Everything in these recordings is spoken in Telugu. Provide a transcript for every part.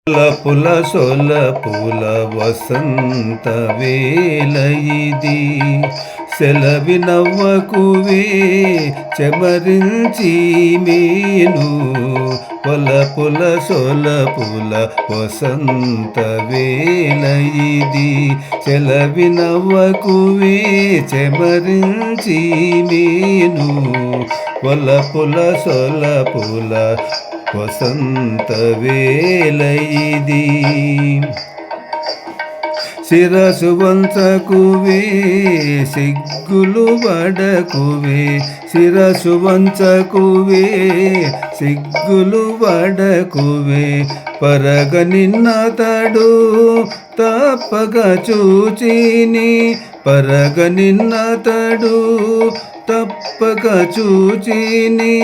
పుల సొలపుల వసంత వేళ ఇది, సెలవి నవ్వకువే చెమరించి మేను. పుల సొలపుల వసంత వేళ ఇది, సెలవి నవ్వకువే చెమరించి మేను. పుల సొలపుల వసంత వేళ ఇది, శిరసు వంచకువే సిగ్గులు వడకువే, శిరసు వంచకువే సిగ్గులు వడకువే. పరగ నిన్నతడు తప్పక చూచిని, పరగ నిన్నతడు తప్పక చూచిని.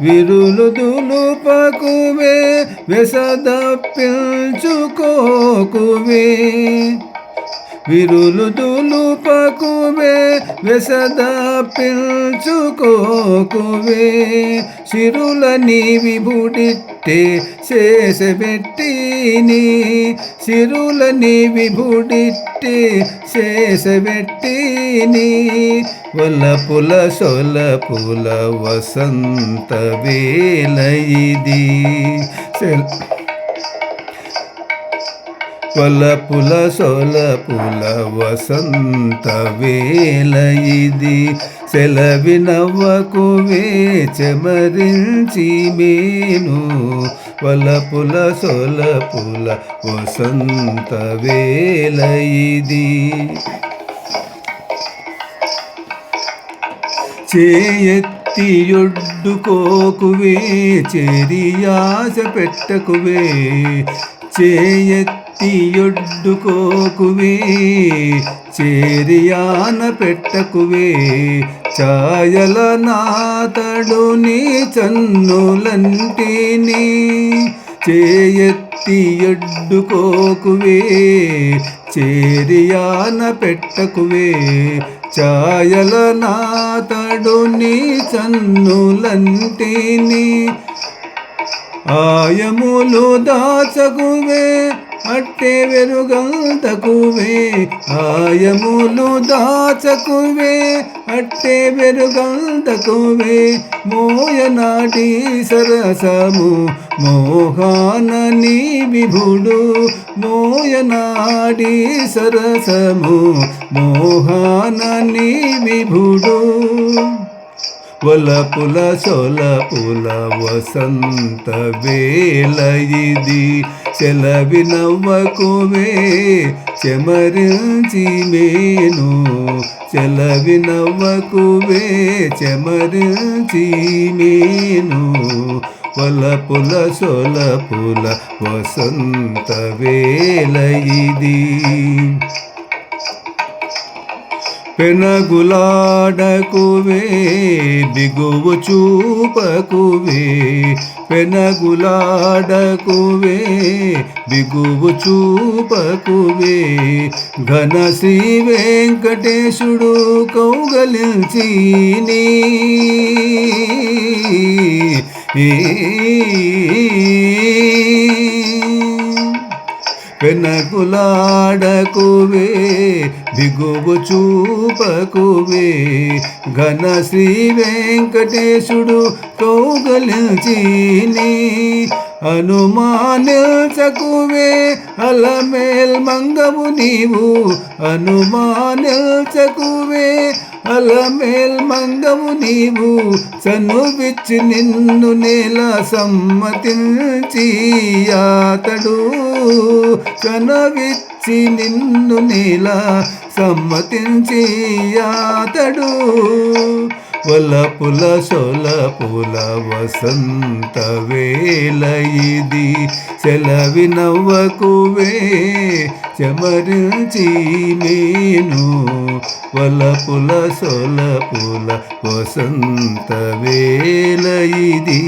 విరులు దులుపకువే వెసదప్పించుకోకువే, విరులు దులుపకువే వెసదప్పించుకోకువే. సిరులని విభుడిట్టే శేషబెట్టిని, సిరులని విభుడిట్టే శేషబెట్టిని. పుల సొలపుల వసంత వేళ ఇది, పుల సొలపుల వసంత వేళ ఇది, సెలవి నవ్వకువే చెమరించి మేను. పుల సొలపుల వసంత వేళ ఇది, చేయెత్తి ఒడ్డుకోకువే చెరియాస పెట్టకువే, చేయెత్తి ఒడ్డుకోకువే చేరియాన పెట్టకువే. ఛాయల నాతడు నీ చన్నులంటిని, చేయెత్తి ఒడ్డుకోకువే చేరియాన పెట్టకువే. ఛాయల నాతడు నీ చన్నులంటిని, ఆయములు దాచకువే అట్టే వెరుగంతకువే, ఆయములు దాచకువే అట్టే వెరుగంతకువే. మోయనాటి సరసము మోహాన నీ విభుడు, మోయనాటి సరసము మోహాన నీ విభుడు. పుల సొలపుల వసంత వేళ ఇది, సెలవి నవ్వకువే చెమరించి మేను. సెలవి నవ్వకువే చెమరించి మేను. పుల సొలపుల వసంత వేళ ఇది, పెనగులాడకువే బిగువు చూపకువే, పెనగులాడకువే బిగువు చూపకువే. ఘన శ్రీ వెంకటేశుడు కౌగలించిని, పెనగులాడకువే బిగువు చూపకువే. ఘన శ్రీ వెంకటేశుడు కౌగలించిని, అనుమానించకువే అలమేల్ మంగవు నీవు, అనుమానించకువే అలమేల్ మంగవు నీవు. చనువిచ్చి నిన్ను నేల సమ్మతించి అతడు, చనువిచ్చి నిన్ను నేల సమ్మతించి అతడు. పుల సొలపుల వసంత వేళ ఇది, సెలవి నవ్వకువే చెమరించి మేను. పుల సొలపుల వసంత వేళ ఇది.